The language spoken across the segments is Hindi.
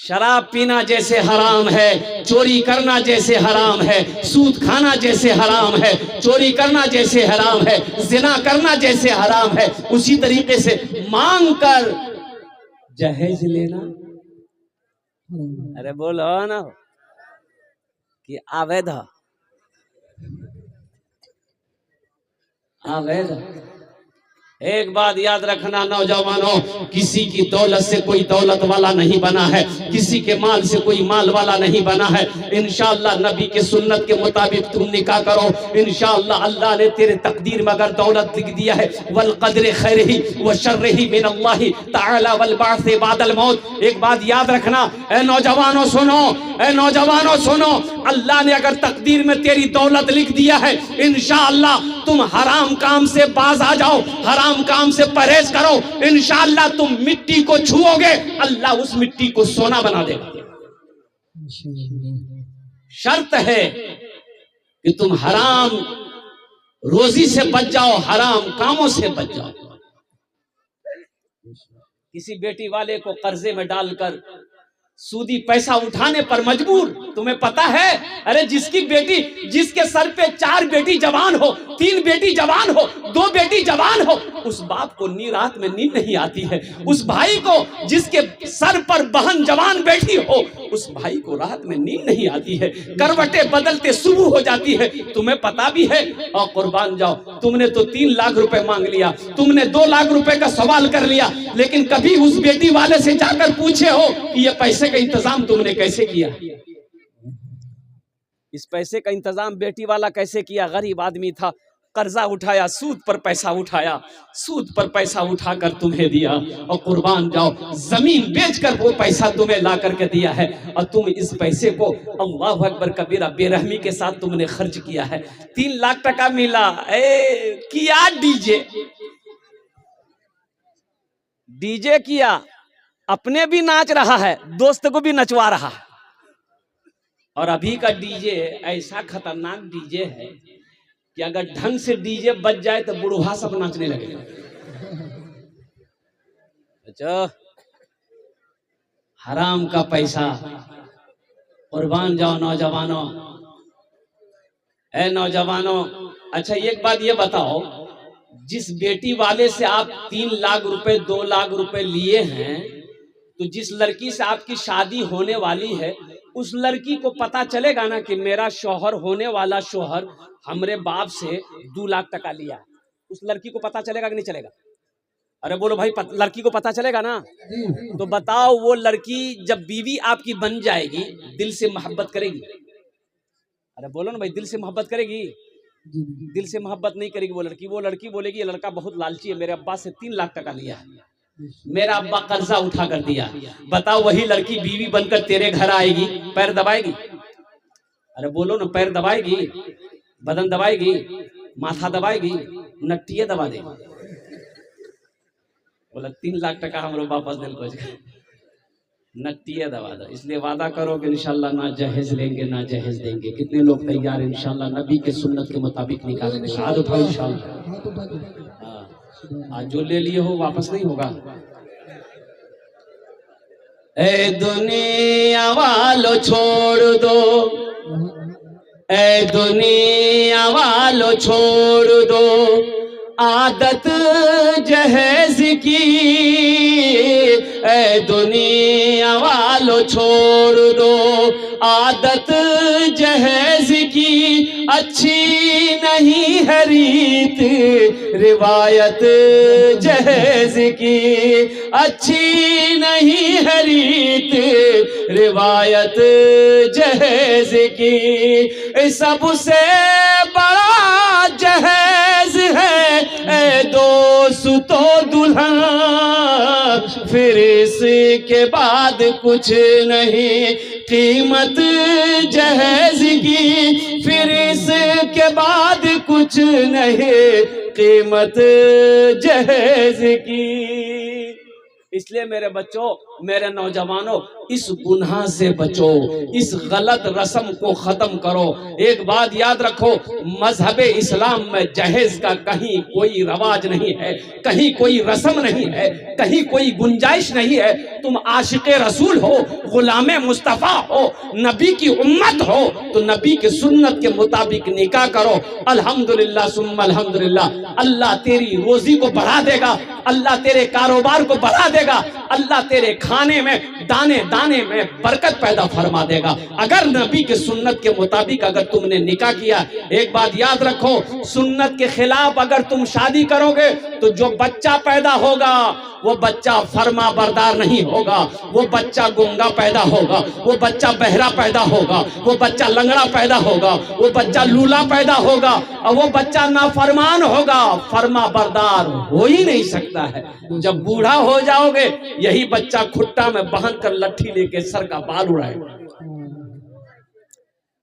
शराब पीना जैसे हराम है, चोरी करना जैसे हराम है, सूद खाना जैसे हराम है, चोरी करना जैसे हराम है, जिना करना जैसे हराम है, उसी तरीके से मांग कर जहेज लेना, अरे बोलो ना कि अवैध अवैध। एक बात याद रखना नौजवानों, किसी की दौलत से कोई दौलत वाला नहीं बना है, किसी के माल से कोई माल वाला नहीं बना है। इंशाअल्लाह नबी के सुन्नत के मुताबिक तुम निकाह करो, इंशाअल्लाह अल्लाह ने तेरे तकदीर में अगर दौलत लिख दिया है, वल क़द्र खैरिही व शर्रिही मिन अल्लाह तआला वल बाअस बादल मौत। एक बात याद रखना ए नौजवानों सुनो, ए नौजवानों सुनो, अल्लाह ने अगर तकदीर में तेरी दौलत लिख दिया है, इंशाअल्लाह तुम हराम काम से बाज आ जाओ, हराम काम से परहेज करो, इंशाअल्लाह तुम मिट्टी को छुओगे, अल्लाह उस मिट्टी को सोना बना देगा। शर्त है कि तुम हराम रोजी से बच जाओ, हराम कामों से बच जाओ। किसी बेटी वाले को कर्जे में डालकर सूदी पैसा उठाने पर मजबूर, तुम्हें पता है, अरे जिसकी बेटी, जिसके सर पे 4 बेटी जवान हो, 3 बेटी जवान हो, 2 बेटी जवान हो, उस बाप को रात में नींद नहीं आती है। उस भाई को जिसके सर पर बहन जवान बैठी हो, उस भाई को रात में नींद नहीं आती है, करवटें बदलते सुबह हो जाती है। तुम्हें पता भी है, और कुर्बान जाओ, तुमने तो 3 लाख रुपए मांग लिया, तुमने 2 लाख रुपए का सवाल कर लिया, लेकिन कभी उस बेटी वाले से जाकर पूछे हो कि ये पैसे का इंतजाम तुमने कैसे किया? इस पैसे का इंतजाम बेटी वाला कैसे किया? गरीब आदमी था, कर्जा उठाया, सूद पर पैसा उठाया, सूद पर पैसा उठाकर तुम्हें दिया, और कुर्बान जाओ जमीन बेचकर वो पैसा तुम्हें ला करके दिया है, और तुम इस पैसे को अल्लाह अकबर कबीरा बेरहमी के साथ तुमने खर्च किया है। 3 लाख टका मिला, किया डीजे किया, अपने भी नाच रहा है, दोस्त को भी नचवा रहा है। और अभी का डीजे ऐसा खतरनाक डीजे है कि अगर ढंग से डीजे बज जाए तो बुढ़वा सब नाचने लगेगा। अच्छा, हराम का पैसा, कुर्बान जाओ नौजवानों, ए नौजवानों। अच्छा एक बात ये बताओ, जिस बेटी वाले से आप 3 लाख रुपए 2 लाख रुपए लिए हैं, तो जिस लड़की से आपकी शादी होने वाली है, उस लड़की को पता चलेगा ना कि मेरा शौहर, होने वाला शौहर हमरे बाप से 2 लाख टका लिया, उस लड़की को पता चलेगा कि नहीं चलेगा? अरे बोलो भाई, लड़की को पता चलेगा ना? तो बताओ, वो लड़की जब बीवी आपकी बन जाएगी, दिल से मोहब्बत करेगी? अरे बोलो ना भाई, दिल से मोहब्बत करेगी? दिल से मोहब्बत नहीं करेगी वो लड़की बोलेगी ये लड़का बहुत लालची है, मेरे अब्बा से 3 लाख टका लिया है, मेरा अब्बा कर्जा उठा कर दिया। बताओ, वही लड़की बीवी बनकर तेरे घर आएगी, पैर दबाएगी? अरे बोलो ना, पैर दबाएगी, बदन दबाएगी, माथा दबाएगी, नट्टिए दबा देगी। बोला 3 लाख टका हमरो वापस दिल को, नट्टिए दबा दो। इसलिए वादा करो कि इंशाल्लाह ना जहेज लेंगे ना जहेज देंगे। कितने लोग तैयार इंशाल्लाह नबी के सुन्नत के मुताबिक निकालेंगे? हाथ उठाओ इंशाल्लाह। आज जो ले लिए हो वापस नहीं होगा। ए दुनिया वालों छोड़ दो, ए दुनिया वालों छोड़ दो आदत जहेज की, ए दुनिया वालों छोड़ दो आदत जहेज की, अच्छी नहीं है रीत रिवायत जहेज की, अच्छी नहीं है रीत रिवायत जहेज की। सबसे बड़ा जहेज है ए दोस्तों दुल्हन, फिर इसके बाद कुछ नहीं कीमत जहेज की, फिर इसके बाद कुछ नहीं कीमत जहेज की। इसलिए मेरे बच्चों, मेरे नौजवानों, इस गुनाह से बचो, इस गलत रस्म को खत्म करो। एक बात याद रखो, मजहब इस्लाम में जहेज का कहीं कोई रवाज नहीं है, कहीं कोई रस्म नहीं है, कहीं कोई गुंजाइश नहीं है। तुम आशिक़े रसूल हो, गुलामे मुस्तफ़ा हो, नबी की उम्मत हो, तो नबी के सुन्नत के मुताबिक निकाह करो। अल्हम्दुलिल्लाह सुम्मा अल्हम्दुलिल्लाह, अल्लाह तेरी रोजी को बढ़ा देगा, अल्लाह तेरे कारोबार को बढ़ा देगा, अल्लाह तेरे खाने में दाने दाने में बरकत पैदा फरमा देगा, अगर नबी के सुन्नत के मुताबिक अगर तुमने निकाह किया। एक बात याद रखो, सुन्नत के खिलाफ अगर तुम शादी करोगे तो जो बच्चा पैदा होगा वो बच्चा फर्मा बरदार नहीं होगा, वो बच्चा गूंगा पैदा होगा, वो बच्चा बहरा पैदा होगा, वो बच्चा लंगड़ा पैदा होगा, वो बच्चा लूला पैदा होगा, और वो बच्चा नाफरमान होगा, फर्मा बरदार हो ही नहीं सकता है। जब बूढ़ा हो जाओगे यही बच्चा खुट्टा में बांध कर लट्ठी लेके सर का बाल उड़ाएगा।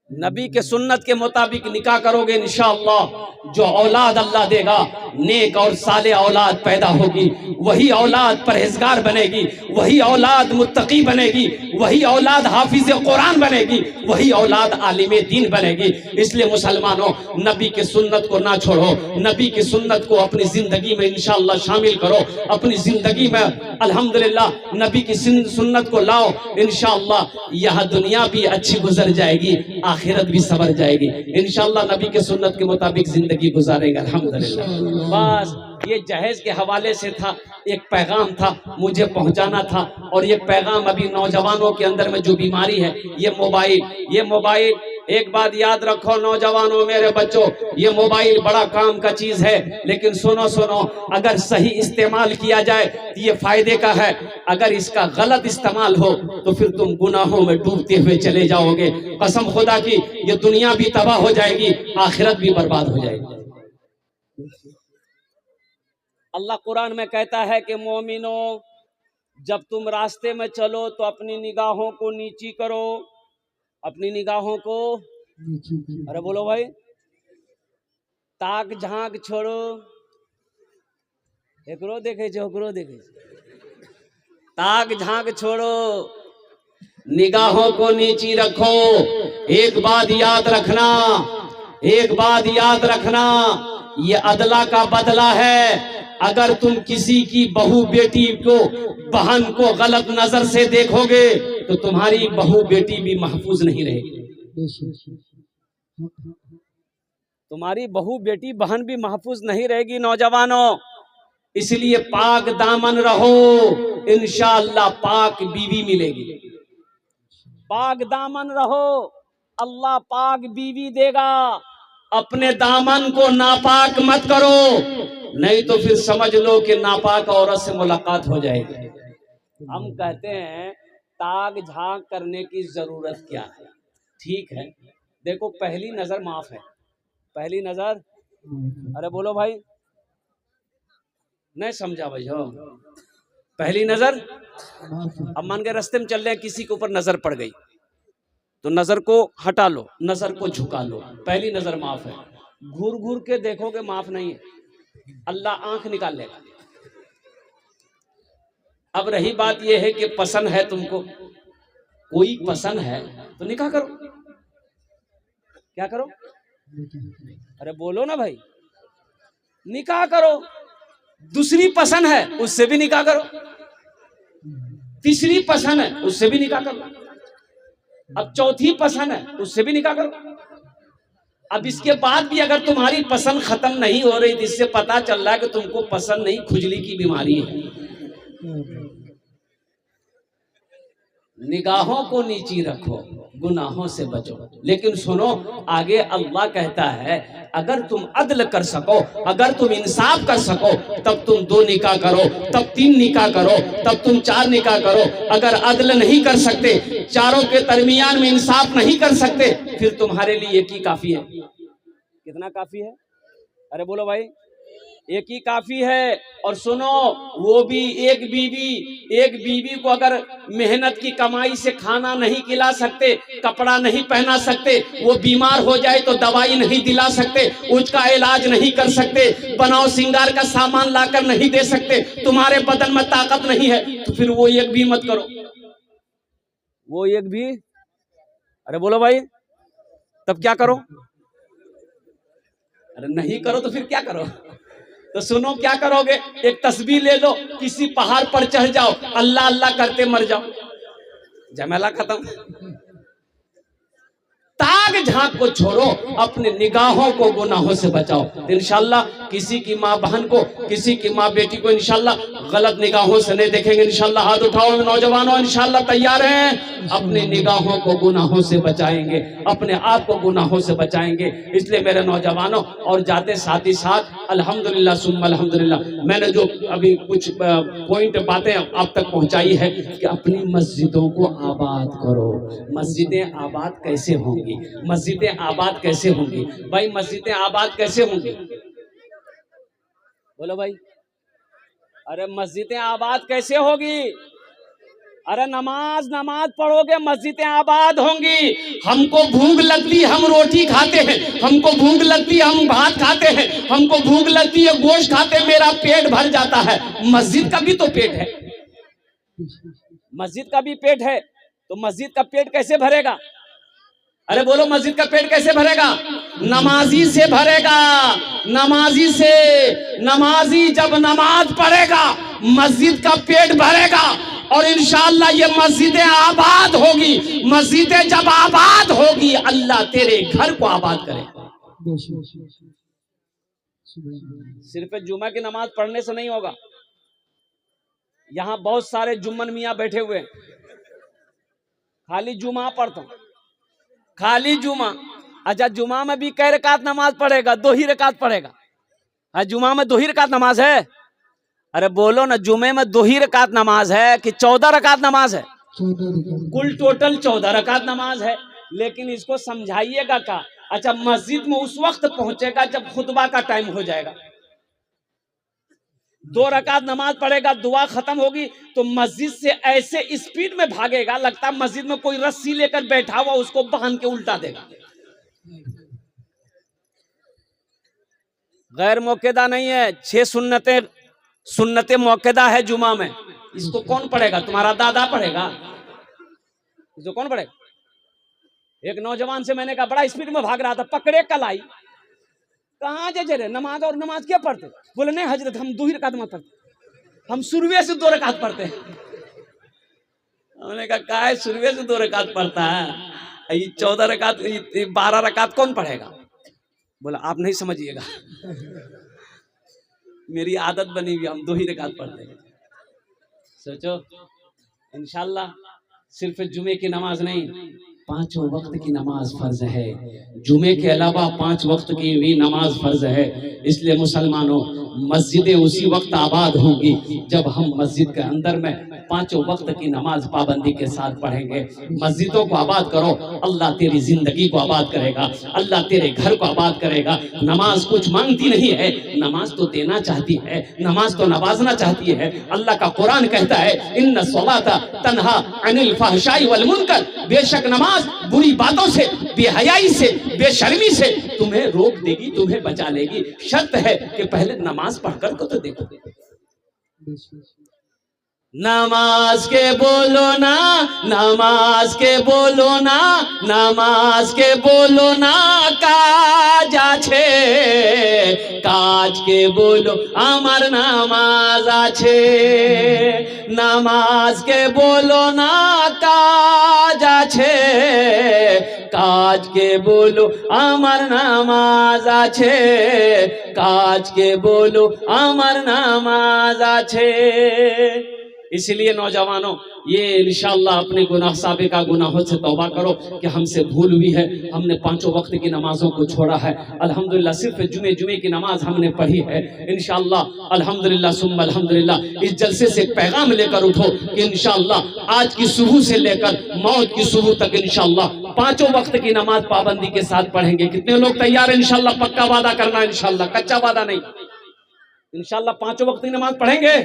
नबी के सुन्नत के मुताबिक निकाह करोगे, इंशाअल्लाह जो औलाद अल्लाह देगा नेक और साले औलाद पैदा होगी, वही औलाद परहेजगार बनेगी, वही औलाद मुत्तकी बनेगी, वही औलाद हाफिज कुरान बनेगी, वही औलाद आलिमे दीन बनेगी। इसलिए मुसलमानों, नबी के सुन्नत को ना छोड़ो, नबी की सुन्नत को अपनी जिंदगी में इंशाअल्लाह शामिल करो, अपनी जिंदगी में अल्हम्दुलिल्लाह नबी की सुन्नत को लाओ। इंशाअल्लाह यह दुनिया भी अच्छी गुजर जाएगी, आखिरत भी सवर जाएगी। इंशाअल्लाह नबी के सुन्नत के मुताबिक जिंदगी गुजारेगा अल्हम्दुलिल्लाह। बस ये जहेज के हवाले से था, एक पैगाम था मुझे पहुंचाना था। और ये पैगाम अभी नौजवानों के अंदर में जो बीमारी है, ये मोबाइल एक बात याद रखो नौजवानों, मेरे बच्चों, ये मोबाइल बड़ा काम का चीज है, लेकिन सुनो अगर सही इस्तेमाल किया जाए तो ये फायदे का है, अगर इसका गलत इस्तेमाल हो तो फिर तुम गुनाहों में डूबते हुए चले जाओगे। कसम खुदा की, ये दुनिया भी तबाह हो जाएगी, आखिरत भी बर्बाद हो जाएगी। अल्लाह कुरान में कहता है कि मोमिनो, जब तुम रास्ते में चलो तो अपनी निगाहों को नीची करो, अपनी निगाहों को, अरे बोलो भाई, ताक झांक छोड़ो, एकरो देखे, ताक झांक छोड़ो, निगाहों को नीची रखो। एक बात याद रखना, ये अदला का बदला है। अगर तुम किसी की बहू बेटी को, बहन को गलत नजर से देखोगे तो तुम्हारी बहू बेटी भी महफूज नहीं रहेगी, तुम्हारी बहू बेटी बहन भी महफूज नहीं रहेगी। नौजवानों, इसलिए पाक दामन रहो, इंशाअल्लाह पाक बीवी मिलेगी। पाक दामन रहो, अल्लाह पाक बीवी देगा। अपने दामन को नापाक मत करो, नहीं तो फिर समझ लो कि नापाक औरत से मुलाकात हो जाएगी। हम कहते हैं ताक झांक करने की जरूरत क्या है? ठीक है, देखो पहली नजर माफ है, पहली नजर, अरे बोलो भाई, नहीं समझा भाई हो, पहली नजर। अब मान के रास्ते में चल रहे हैं, किसी के ऊपर नजर पड़ गई तो नजर को हटा लो, नजर को झुका लो, पहली नजर माफ है। घूर के देखोगे माफ नहीं है, अल्लाह आंख निकाल लेगा। अब रही बात यह है कि पसंद है तुमको, कोई पसंद है तो निकाह करो। क्या करो? अरे बोलो ना भाई, निकाह करो। दूसरी पसंद है उससे भी निकाह करो, तीसरी पसंद है उससे भी निकाह करो, अब चौथी पसंद है उससे भी निकाह करो। अब इसके बाद भी अगर तुम्हारी पसंद खत्म नहीं हो रही, जिससे पता चल रहा है कि तुमको पसंद नहीं, खुजली की बीमारी है। निगाहों को नीची रखो, गुनाहों से बचो। लेकिन सुनो, आगे अल्लाह कहता है अगर तुम अदल कर सको, अगर तुम इंसाफ कर सको, तब तुम 2 निकाह करो, तब 3 निकाह करो, तब तुम 4 निकाह करो। अगर अदल नहीं कर सकते, चारों के दरमियान में इंसाफ नहीं कर सकते, फिर तुम्हारे लिए एक ही काफी है। कितना काफी है? अरे बोलो भाई, एक ही काफी है। और सुनो, वो भी एक बीवी को अगर मेहनत की कमाई से खाना नहीं खिला सकते, कपड़ा नहीं पहना सकते, वो बीमार हो जाए तो दवाई नहीं दिला सकते, उसका इलाज नहीं कर सकते, बनाओ सिंगार का सामान लाकर नहीं दे सकते, तुम्हारे बदन में ताकत नहीं है, तो फिर वो एक भी मत करो। वो एक भी, अरे बोलो भाई, तब क्या करो? अरे नहीं करो तो फिर क्या करो? तो सुनो क्या करोगे, एक तस्बीह ले लो, किसी पहाड़ पर चढ़ जाओ, अल्लाह अल्लाह करते मर जाओ, झमेला खत्म। ताक झांक को छोड़ो, अपने निगाहों को गुनाहों से बचाओ। इंशाल्लाह किसी की माँ बहन को, किसी की माँ बेटी को इंशाल्लाह गलत निगाहों से नहीं देखेंगे। इंशाल्लाह हाथ उठाओ नौजवानों, इंशाल्लाह तैयार हैं? अपने निगाहों को गुनाहों से बचाएंगे, अपने आप को गुनाहों से बचाएंगे। इसलिए मेरे नौजवानों, और जाते साथ ही साथ अल्हम्दुलिल्लाह सुम्मा अल्हम्दुलिल्लाह, मैंने जो अभी कुछ पॉइंट बातें आप तक पहुंचाई है कि अपनी मस्जिदों को आबाद करो। मस्जिदें आबाद कैसे होंगी? मस्जिदें आबाद कैसे होंगी भाई? मस्जिदें आबाद कैसे होंगी? बोलो भाई। अरे मस्जिदें आबाद कैसे होगी? अरे नमाज पढ़ोगे, मस्जिदें आबाद होंगी। हमको भूख लगती, हम रोटी खाते हैं, हमको भूख लगती, हम भात खाते हैं, हमको भूख लगती है, गोश्त खाते, मेरा पेट भर जाता है। मस्जिद का भी तो पेट है, मस्जिद का भी पेट है, तो मस्जिद का पेट कैसे भरेगा? अरे बोलो, मस्जिद का पेट कैसे भरेगा? नमाजी से भरेगा, नमाजी से। नमाजी जब नमाज पढ़ेगा, मस्जिद का पेट भरेगा, और इंशाअल्लाह ये मस्जिदें आबाद होगी। मस्जिदें जब आबाद होगी, अल्लाह तेरे घर को आबाद करेगा। सिर्फ जुमा की नमाज पढ़ने से नहीं होगा। यहाँ बहुत सारे जुम्मन मियाँ बैठे हुए, खाली जुमा पढ़ता हूं, खाली जुमा। अच्छा, जुमा में भी कई रकात नमाज पढ़ेगा? 2 ही रकात पढ़ेगा। हाँ, जुमा में 2 ही रकात नमाज है? अरे बोलो ना, जुमे में 2 ही रकात नमाज है कि 14 रकात नमाज है? कुल टोटल 14 रकात नमाज है। लेकिन इसको समझाइएगा का? अच्छा, मस्जिद में उस वक्त पहुंचेगा जब खुतबा का टाइम हो जाएगा। 2 रकात नमाज पढ़ेगा, दुआ खत्म होगी तो मस्जिद से ऐसे स्पीड में भागेगा, लगता है मस्जिद में कोई रस्सी लेकर बैठा हुआ, उसको बांध के उल्टा देगा। गैर मौकेदा नहीं है। 6 सुन्नतें मौकेदा है जुमा में। इसको कौन पढ़ेगा? तुम्हारा दादा पढ़ेगा? इसको कौन पढ़ेगा? एक नौजवान से मैंने कहा, बड़ा स्पीड में भाग रहा था, पकड़े कलाई। कहाँ जे रे, नमाज और नमाज क्या पढ़ते? बोले नहीं हजरत, हम 2 ही रकात नमाज पढ़ते, हम शुरुए से 2 रकात पढ़ते हैं। हमने कहा, काय शुरुए से 2 रकात पढ़ता है? ये 14 रकात, 12 रकात कौन पढ़ेगा? बोला आप नहीं समझिएगा, मेरी आदत बनी हुई, हम 2 ही रकात पढ़ते हैं। सोचो, इंशाल्लाह सिर्फ जुमे की नमाज नहीं, 5 वक्त की नमाज फर्ज है। जुमे के अलावा 5 वक्त की भी नमाज फर्ज है। इसलिए मुसलमानों, मस्जिदें उसी वक्त आबाद होंगी जब हम मस्जिद के अंदर में 5 वक्त की नमाज पाबंदी के साथ पढ़ेंगे। मस्जिदों को आबाद करो, अल्लाह तेरी जिंदगी को आबाद करेगा, अल्लाह तेरे घर को आबाद करेगा। नमाज कुछ मांगती नहीं है, नमाज तो देना चाहती है, नमाज तो नवाजना चाहती है। अल्लाह का कुरान कहता है, इन्ना सलाता तन्हा अनिल फहशाई वल मुनकर, बेशक नमाज बुरी बातों से, बेहयाई से, बेशर्मी से तुम्हें रोक देगी, तुम्हें बचा लेगी। शर्त है कि पहले नमाज पढ़कर को तो देखो। नमाज के बोलो ना, नमाज के बोलो ना, नमाज के बोलो ना, काज आछे, काज के बोलो आमार नामाज आछे। नमाज के बोलो ना, काज आछे, काज के बोलो आमार नामाज आछे, काज के बोलो आमार नामाज आछे। इसलिए नौजवानों, ये इंशाअल्लाह अपने गुनाह साबिका गुनाहों से तौबा करो कि हमसे भूल हुई है, हमने 5 वक्त की नमाजों को छोड़ा है। अल्हम्दुलिल्लाह सिर्फ जुमे की नमाज हमने पढ़ी है। इंशाअल्लाह अल्हम्दुलिल्लाह सुम्मा अल्हम्दुलिल्लाह इस जलसे से पैगाम लेकर उठो कि इंशाअल्लाह आज की सुबह से लेकर मौत की सुबह तक इंशाअल्लाह 5 वक्त की नमाज पाबंदी के साथ पढ़ेंगे। कितने लोग तैयार हैं? इंशाअल्लाह पक्का वादा करना, इंशाअल्लाह कच्चा वादा नहीं। इंशाअल्लाह 5 वक्त की नमाज पढ़ेंगे।